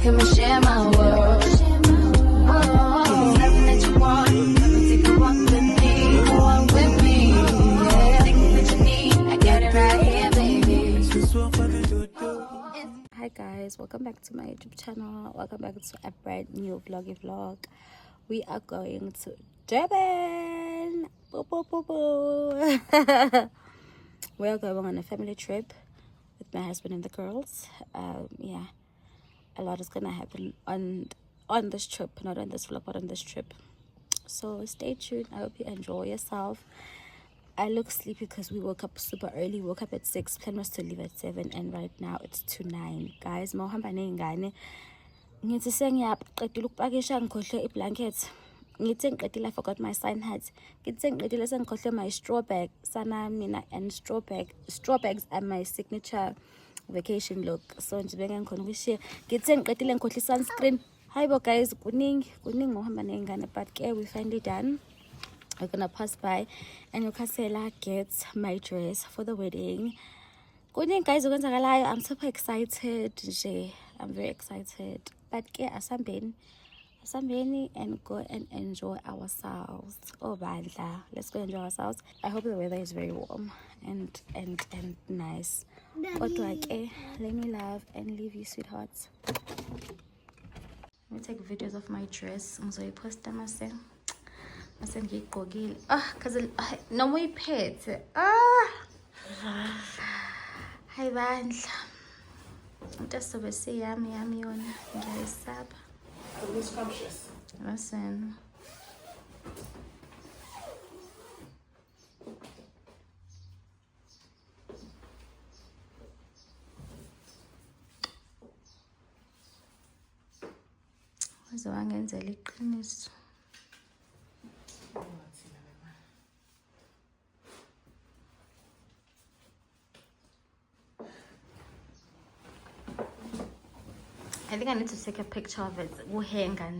come and share my world. Nothing that you want, come and take a walk with me. Walk with me, yeah. Anything that you need, I got it right here, baby. Hi guys, welcome back to my YouTube channel. Welcome back to a brand new vlog. We are going to Durban. Boo, boo, boo, boo. We are going on a family trip with my husband and the girls. Yeah, a lot is gonna happen on this trip, not on this vlog, but on this trip. So stay tuned. I hope you enjoy yourself. I look sleepy because we woke up super early. Woke up at 6. Plan was to leave at 7, and right now it's 2:09. Guys, mawuhamba ney'ngane. Ngithi sengiyaqedile ukupakisha ngikhohle iblanket. Ngithi ngiqedile I forgot my sign hat. Ngithi ngiqedile sengikhohle my straw bag. Sana mina and straw bags are my signature vacation look. So nje bengikhona ukushiya. Ngithi ngiqedile ngikhohle sunscreen. Hayibo guys, kuningi mawuhamba ney'ngane, but we finally done. We're gonna pass by and Ukasela gets my dress for the wedding. Good evening guys, I'm super excited. I'm very excited. But asambeni and go and enjoy ourselves. Oh bandla, let's go enjoy ourselves. I hope the weather is very warm and nice. Let me love and leave you sweethearts. Let me take videos of my dress. I'm going to post them myself. Cause no way pet. Hi bandla. Just so say yummy on guys sab. Always conscious. Listen. Wazowangenzela iqiniso. I think I need to take a picture of it. We'll hang on.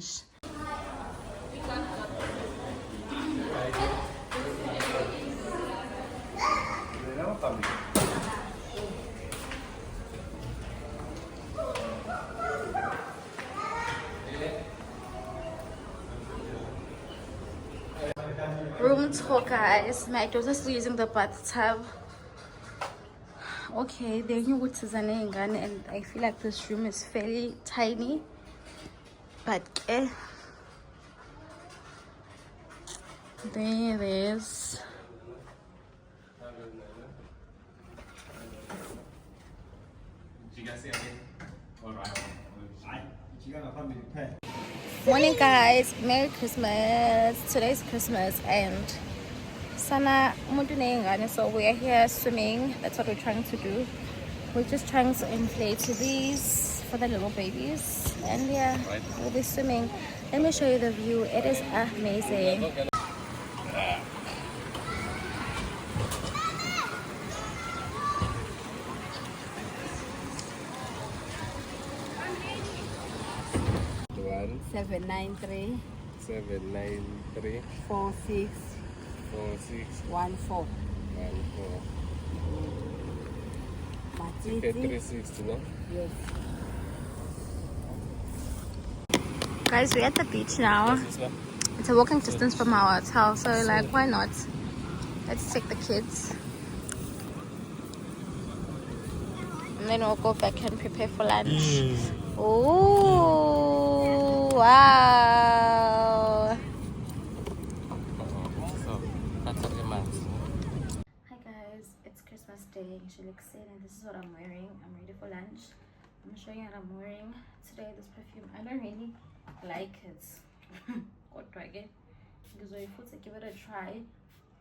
Room tour, guys. My daughter's still using the bathtub. Okay, they knew what is an gun, and I feel like this room is fairly tiny, but there it is. Morning guys, Merry Christmas. Today's Christmas and Sana Mundunengane, so we are here swimming. That's what we're trying to do. We're just trying to inflate these for the little babies, and yeah, we'll be swimming. Let me show you the view. It is amazing. One 793 793 46 14. 14. Okay, 360, no? Yes. Guys, we're at the beach now. It's a walking distance from our hotel, so like, why not? Let's take the kids. And then we'll go back and prepare for lunch. Oh, wow. Hi guys, it's Christmas Day. She looks in and this is what I'm wearing. I'm ready for lunch. I'm showing you what I'm wearing today. This perfume, I don't really like it. What do I get? Because if I give it a try,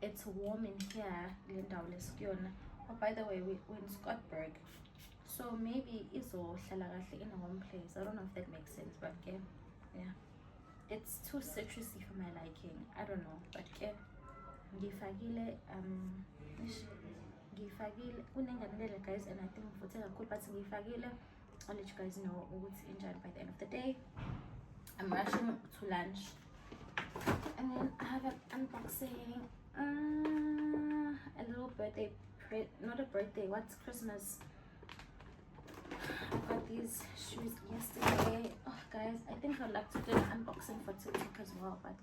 it's warm in here. Oh, by the way, we're in Scottburg, so maybe it's all in a warm place. I don't know if that makes sense, but yeah, it's too citrusy for my liking. I don't know, but ngifakile guys, and I think for cool, but ngifakile. I'll let you guys know what's injured by the end of the day. I'm rushing to lunch, and then I have an unboxing. A little birthday, not a birthday, what's Christmas I got these shoes yesterday. Oh guys, I think I'd like to do an unboxing for TikTok as well, but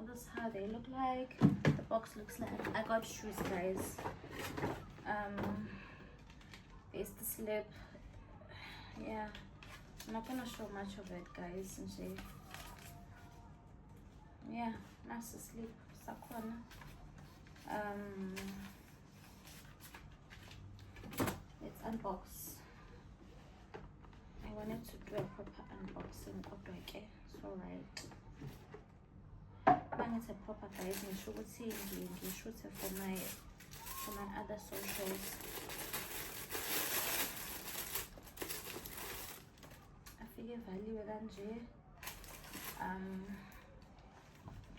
this is how they look like. The box looks like I got shoes, guys. There's the slip. Yeah, I'm not gonna show much of it, guys, and see. Yeah, nice to sleep. Sakwana. Let's unbox. I wanted to do a proper unboxing. Okay, it's alright. When it's a proper, guys, make sure to see you shoot it for my other socials. I figure value kanje.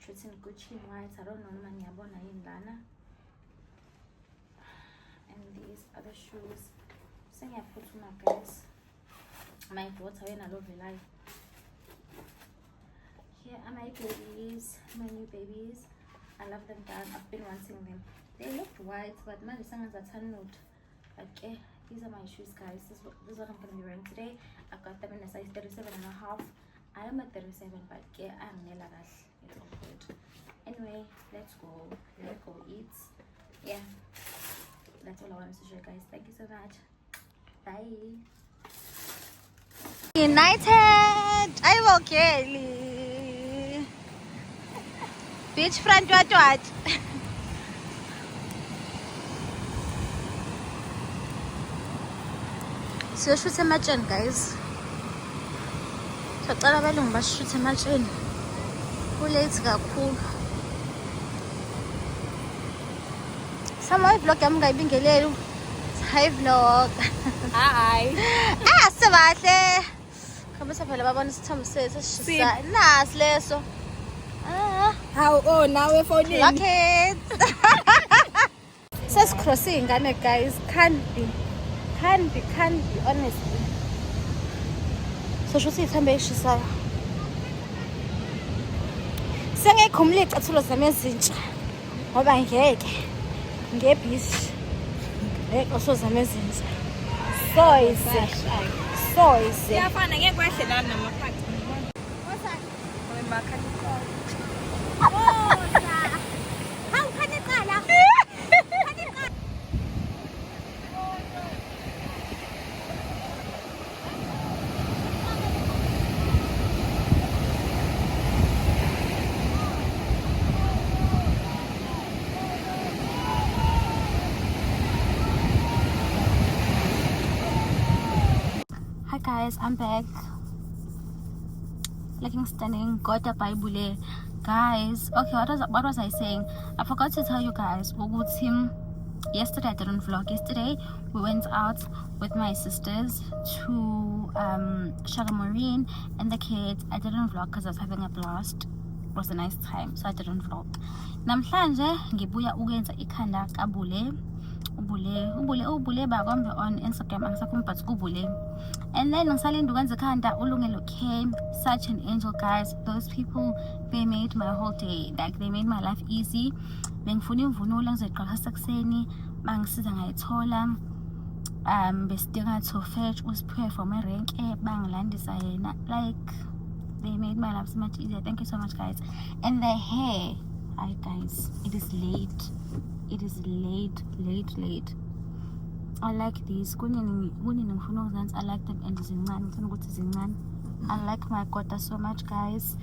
Treating Gucci white. I don't know many abona in Lana. And these other shoes. Saying I put my guys. My daughter in a lovely life. Here are my babies, my new babies. I love them down. I've been wanting them. They looked white, but my songs are turned out. Okay, these are my shoes, guys. This is what I'm gonna be wearing today. I got them in a size 37.5. I am at 37, but I'm never it's all good. Anyway, let's go eat. Yeah, that's all I wanted to show you guys. Thank you so much. Bye. United, I'm okay. Beach front what? So shoot a match, guys. So tell me about shoot a match. Who late go cool? Some my vlog I'm going to be hi vlog. Hi. Sabate. Kamu sa pala babon sa shisa. Nas leso. How now we're phoning. Lock it. Says crossing, guys. Can't be honestly. So should see some shisa. Senge kumle katsulo zamezintsha. Ngoba ngeke. Ngebisi. Also zamezintsha. So easy. Yafana ngeke kwehle lana namaphathi. Hi guys, I'm back. Looking stunning. Got a Bible. Guys, okay, what was I saying? I forgot to tell you guys. Yesterday I didn't vlog. Yesterday we went out with my sisters to Shagamarine and the kids. I didn't vlog because I was having a blast. It was a nice time, so I didn't vlog. Namhlanje ngibuya ukwenza ikhanda kabule. Ubule bakombe on Instagram angisakhumba ubule. And then ngisalinda ukwenza ikhanda ulungelo came. Such an angel, guys. Those people, they made my whole day. Like they made my life easy. Bengifuna imvunulo ngizoyiqala sekuseni bangisiza ngayithola. Besidinga to fetch usiphe from erenke bangilandisa yena. Like they made my life so much easier. Thank you so much, guys. And the hair, hi guys, it is late. It is late. I like these. I like them and I like my kota so much, guys.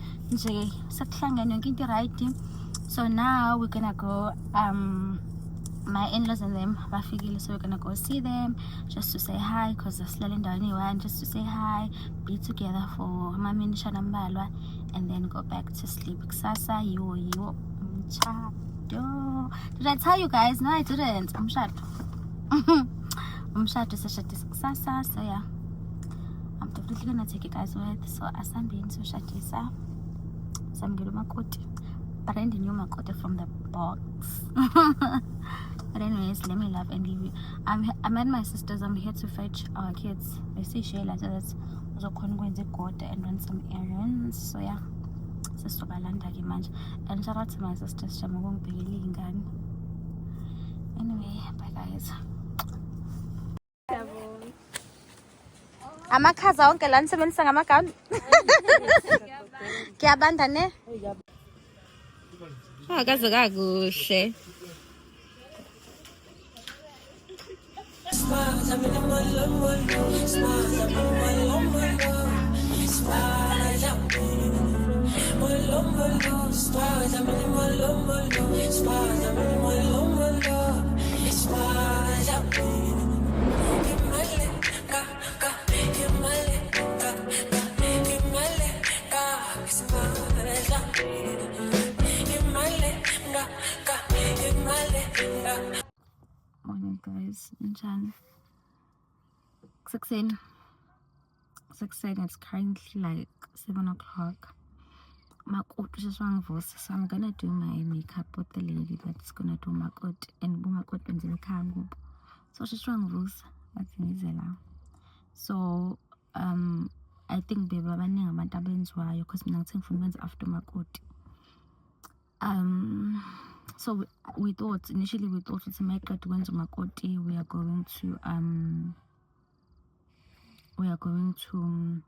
So now we're gonna go my in-laws and them so we're gonna go see them just to say hi because they're slowing down and just to say hi, be together for Mami Nishanambalwa and then go back to sleep. Kusasa yo did I tell you guys? No, I didn't. I'm shut. Kusasa, so yeah, I'm definitely gonna take you guys with. So as I'm being so shatisa, so I'm getting my coat, but I didn't know my coat from the box. But anyways, let me love and leave you. I'm at my sister's. I'm here to fetch our kids. They see Shayla, so that's also going to go and run some errands. So yeah. And shout out to my sisters. Anyway, bye guys. amakhaza wonke la nisebenzisa ngamagawuni kuyabanda ne akaze kakuhle Morning guys, njani? Kusekuseni. It's currently like 7 o'clock. Makoti sesiwangivusa, so I'm gonna do my makeup with the lady that's gonna do makoti, and makoti benzela ekhaya ngoku. So sesiwangivusa bathi ngize la. So I think baby abaningi abantu abenziwayo because mina ngithe ngifuna ukwenza after makoti. So initially we thought to make it when makoti we are going to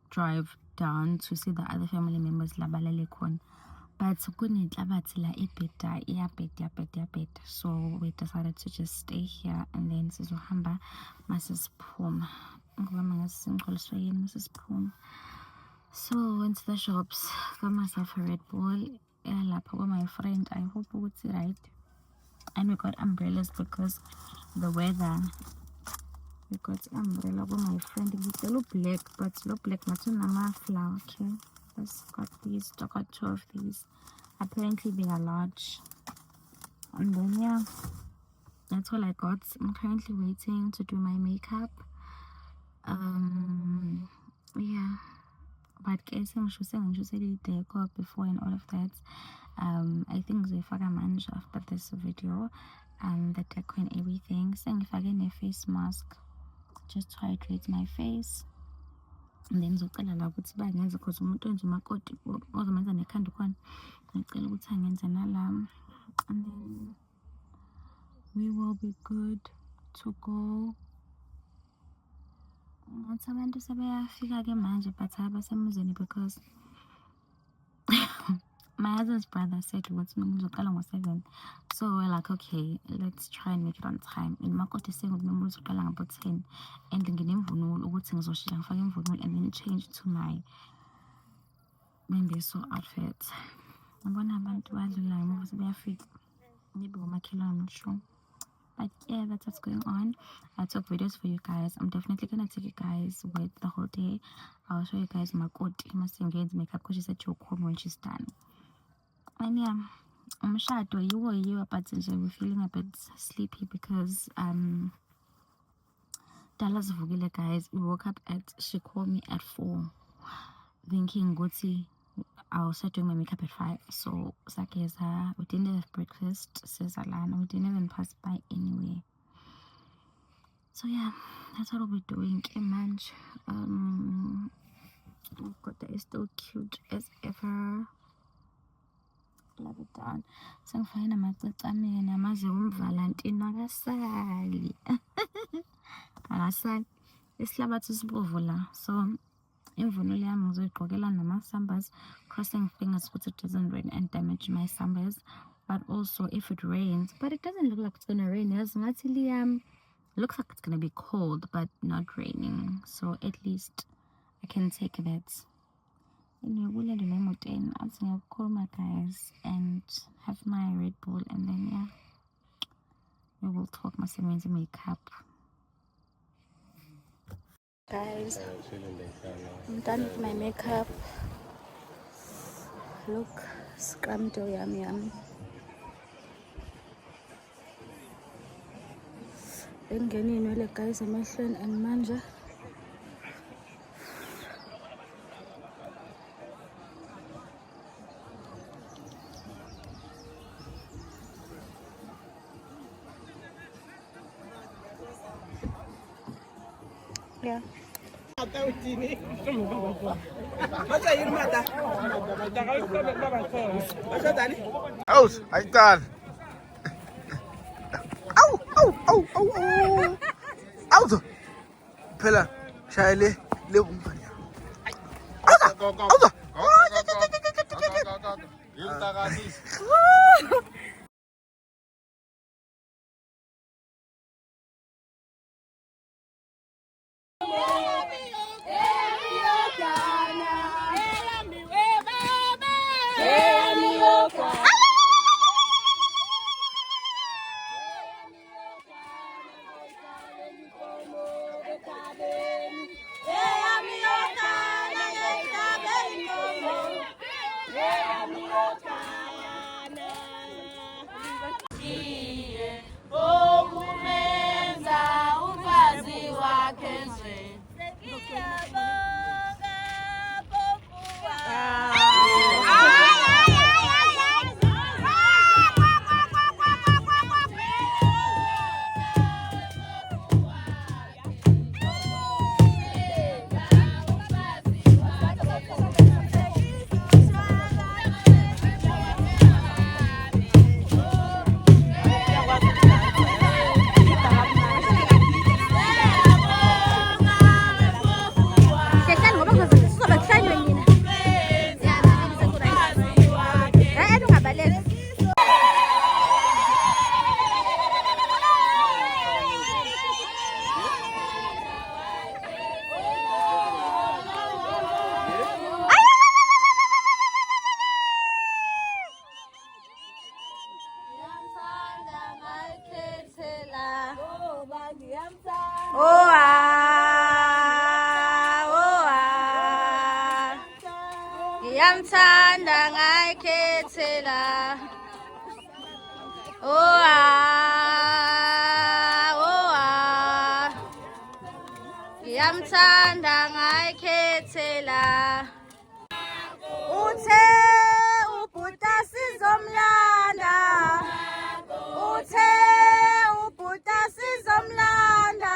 drive down to see the other family members labalale khona, but kunenhlabathi la ibheda iyabheda, so we decided to just stay here and then sizohamba masisiphuma ngoba mangasingiqoliswe yini masisiphuma. So went to the shops, got myself a Red Bull, lapha with my friend. I hope it's right. And we got umbrellas because the weather. We got umbrella with my friend. It's a little black, but it's a little black. Matuna flower. Okay, let's got these. I got 2 of these. Apparently they are large. And then yeah, that's all I got. I'm currently waiting to do my makeup. Yeah. But guys, I'm sure the decor before and all of that. I think Zefaka manage after this video and the decor and everything. Saying if I get a face mask just to hydrate my face. And then zocala la ukuthi bangenza because umuntu wenza umakoti ozomenza nekhanda khona. Ngicela ukuthi angenze nala. And then we will be good to go. Abantu sebeyafika ke manje but abasemuzini because my husband's brother said what's uzoqala ngo-7, so we're like okay, let's try and make it on time. In makoti saying uzoqala ngabo-10 and nginemvunulo ukuthi ngizoshintsha ngifake imvunulo and then change to my membeso outfit. Ngibona abantu badlulayo ngoba sebeyafika maybe umakhelwane, I'm not sure. But yeah, that's what's going on. I took videos for you guys. I'm definitely gonna take you guys with the whole day. I'll show you guys my makoti masingeni makeup because she said she'll call me when she's done. And yeah, I'm sure you but we're feeling a bit sleepy because Dallas Vugile guys, we woke up she called me at 4 thinking Goti I'll start doing my makeup at 5. So Sakeza, we didn't have breakfast, says Alana, we didn't even pass by anyway. So yeah, that's what we're doing. Manj, God, that is still cute as ever. Love it down. So I'm fine. I'm Valentine Nagasali. Nagasali. It's Labatus Bovola. So imvunulo yami ngizoyiqokela nama-sambas, crossing fingers ukuthi it doesn't rain and damage my sambas. But also if it rains, but it doesn't look like it's gonna rain. Looks like it's gonna be cold but not raining, so at least I can take that. Anyway, I'll call my guys and have my Red Bull and then yeah, we will talk my makeup. Guys, I'm done with my makeup. Look, scramdo yummy. Then guys, I'm and manja. Yeah. Aus, ahí están. ¡Au! ¡Au! ¡Au! ¡Au! ¡Au! phela shaya le umfana. Awuza. Ngiyamthanda ngayikhethela. Ngiyamthanda ngayikhethela. Uthe ubhuta sizomlanda. Uthe ubhuta sizomlanda.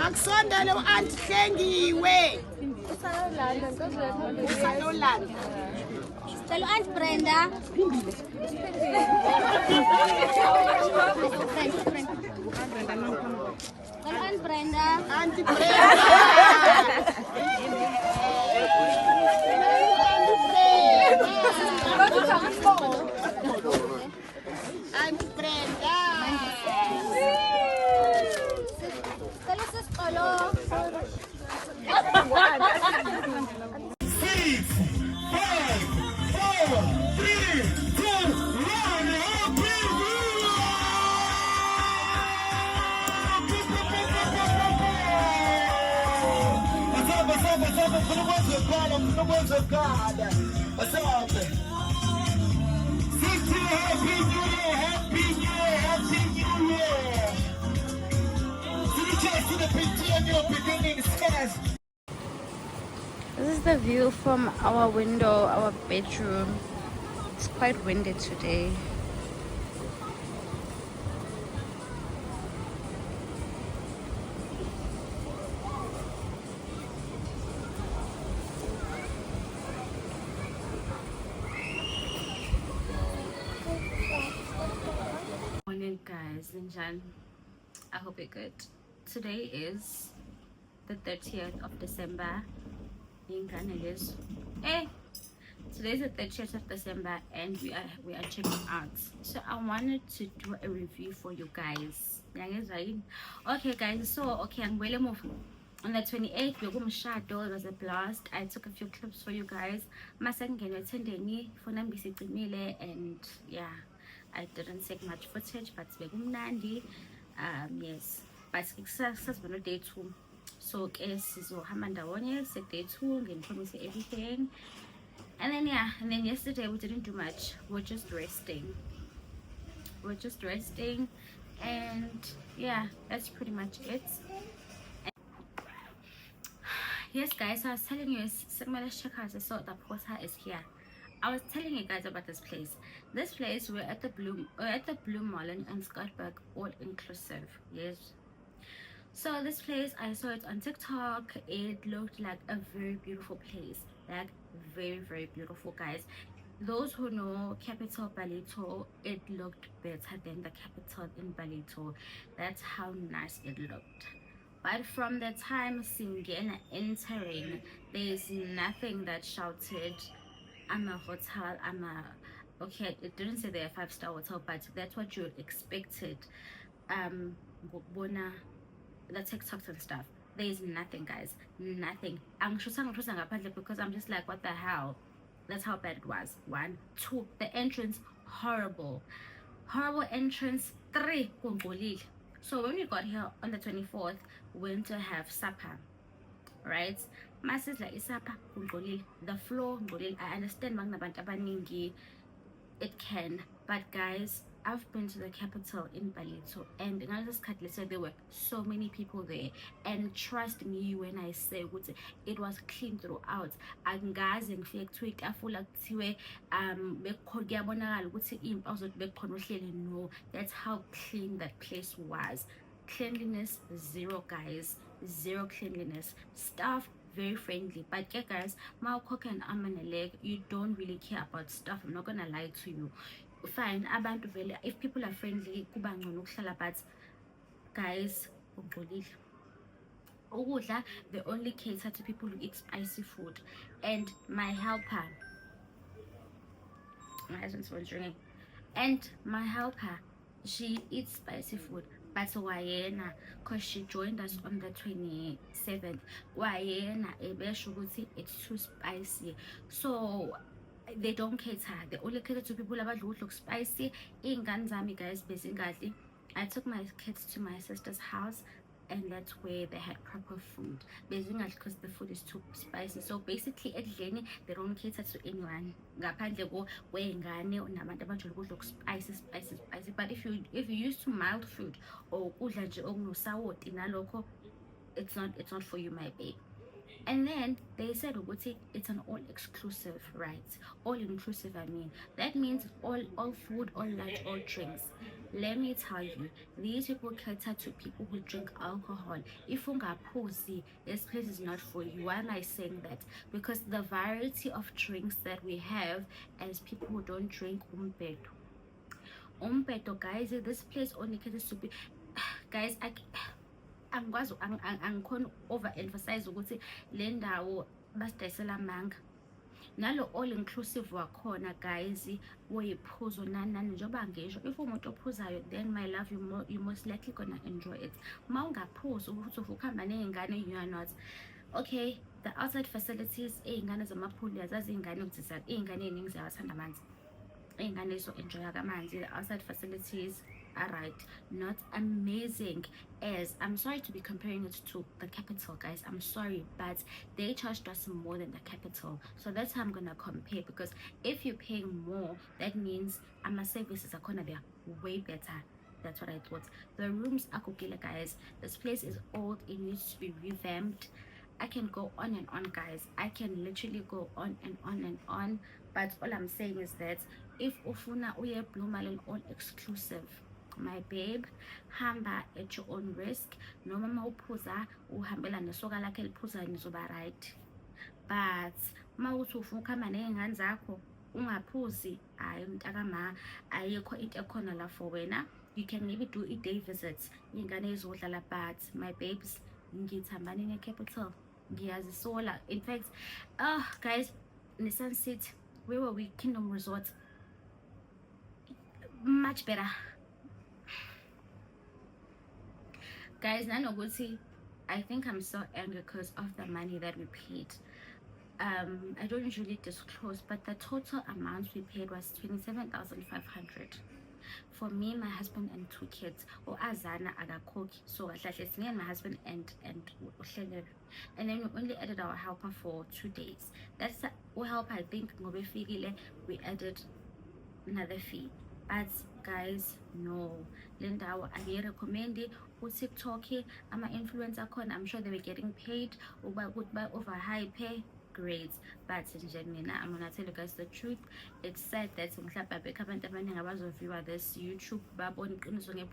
Akusondele u-anti Hlengiwe. Usalolanda. Cela u-Aunt Brenda. Cela u-Aunt Brenda. Auntie Brenda. Auntie Brenda. Cela sis Olo. for the ones of God, and for the ones of God. What's up? Sister, Happy New Year, Happy New Year, Happy New Year. To the church, to the picture, new beginnings, yes. This is the view from our window, our bedroom. It's quite windy today. Morning guys, Linjan. I hope you're good. Today is the 30th of December. Today's the 30th of December and we are checking out. So I wanted to do a review for you guys. Okay guys, so I'm really moving. On the 28th, it was a blast. I took a few clips for you guys. And yeah, I didn't take much footage, but yes, but it's day 2. So day 2 and promise everything. And then yesterday we didn't do much. We're just resting, and yeah, that's pretty much it. Yes guys, so I was telling you, check out, so the porter is here. I was telling you guys about this place. We're at the Blue Mall in Scottsburg, all inclusive. Yes. So this place, I saw it on TikTok. It looked like a very beautiful place, like very, very beautiful, guys. Those who know Capital Ballito, it looked better than the Capital in Ballito. That's how nice it looked. But from the time Singena entering, there is nothing that shouted, I'm a hotel, okay, it didn't say they're a 5-star hotel, but that's what you expected. Bona, the TikToks and stuff. There is nothing, guys, nothing. I'm because I'm just like, what the hell? That's how bad it was. 1, 2, the entrance, horrible entrance. 3, so when we got here on the 24th, we went to have supper, right? Masses like supper, the floor, I understand it can, but guys, I've been to the Capital in Ballito, and in another said there were so many people there, and trust me when I say it was clean throughout. No, that's how clean that place was. Cleanliness 0, guys, 0 cleanliness. Staff very friendly, but yeah guys, and arm and a leg, you don't really care about stuff. I'm not gonna lie to you. Fine, abantu vele, if people are friendly kuba ngcono ukuhlala, but guys, they only cater to people who eat spicy food. And my helper, she eats spicy food, but wayena, because she joined us on the 27th, wayena it's too spicy, so they don't cater. They only cater to people who look spicy. Guys, basically, I took my kids to my sister's house, and that's where they had proper food. Basically, because the food is too spicy. So basically, at Jenny, they don't cater to anyone. Spicy. But if you used to mild food or it's not for you, my babe. And then they said it's an all exclusive, right? All inclusive, I mean. That means all food, all lunch, all drinks. Let me tell you, these people cater to people who drink alcohol. If ungapuzi, this place is not for you. Why am I saying that? Because the variety of drinks that we have as people who don't drink umpeto, guys, this place only caters to be, guys, angikhona overemphasize ukuthi le ndawo basidayisela amanga nalo all inclusive wakhona, guys, oyiphuzo nani njengoba ngisho, if umuntu ophuzayo, then my love, you most likely gonna enjoy it. Mawungaphuzi ukuthi ukuhamba nezingane, you are not okay. The outside facilities, izingane zamaphuli yazazi izingane ukuthi izingane eziningi ziyawathanda amanzi, izingane so enjoy amanzi. The outside facilities alright, not amazing as, I'm sorry to be comparing it to the Capital, guys, I'm sorry, but they charged us more than the Capital, so that's how I'm gonna compare, because if you're paying more, that means our services are gonna be way better. That's what I thought. The rooms are kukile, guys. This place is old, it needs to be revamped. I can go on and on, guys, I can literally go on and on and on, but all I'm saying is that if ufuna uye Blue Marlin all exclusive, my babe, hamba at your own risk. Noma mawuphuza uhambela nesoka lakhe eliphuza nizoba right, but mawuthi ufuna ukuhamba ney'ngane zakho ungaphuzi, hayi mntakama, ayikho into ekhona la for wena. You can maybe do a day visits, iy'ngane ezodlala, but my babes, ngithambane ne-Capital, ngiyazisola. In fact, guys, ne-Sunset, where were we? Kingdom Resort, much better, guys. Nanokuthi, I think I'm so angry because of the money that we paid. I don't usually disclose, but the total amount we paid was 27,500 for me, my husband, and 2 kids. Or Azana agakoki, so it's me and my husband and then we only added our helper for 2 days. That's the help. I think we added another fee, but guys, no, Linda, I recommend it. TikTok, I'm an influencer, I'm sure they were getting paid over high pay grades, but I'm gonna tell you guys the truth. It's sad that view this YouTube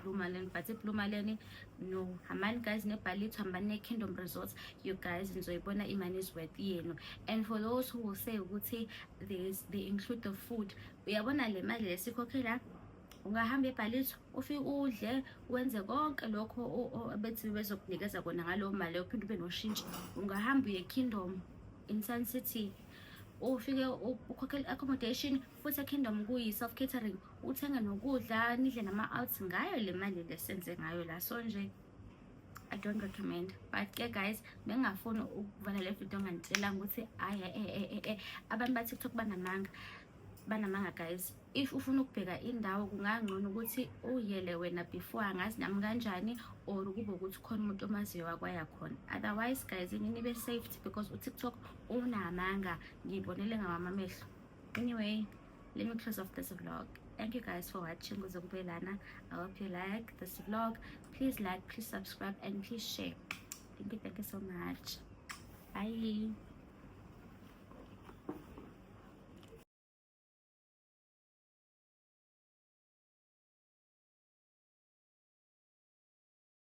Blue Marlin, but Blue Marlin, no, Haman guys, Nepali, Tambane Kingdom Resorts, you guys enjoy bona iman is worth yenu. And for those who will say they include the food, we are bona le mali lesikhokhela, ungahamba ebhalithi ufike udle wenze konke lokho bethi bezokunikeza kona ngalo mali uphinde ube noshintshi. Ungahamba uye Kingdom in Sun City, ufike ukhokhela accommodation, futhi Kingdom kuyi self catering, uthenga nokudla, nidle nama-outs ngayo le mali lesenze ngayo la. So nje I don't recommend, but ke guys, bengafuni ukuvala le video ngantshela ukuthi abantu ba TikTok banamanga guys. If ufuna ukubheka indawo kungangcono ukuthi uyele wena before, angazi nami kanjani, or kube ukuthi khona umuntu omaziyo wakwaya khona. Otherwise guys, inini be safety, because uTikTok unamanga, ngibonele ngawami amehlo. Anyway, let me close off this vlog. Thank you guys for watching. I hope you like this vlog. Please like, please subscribe, and please share. Thank you so much. Bye.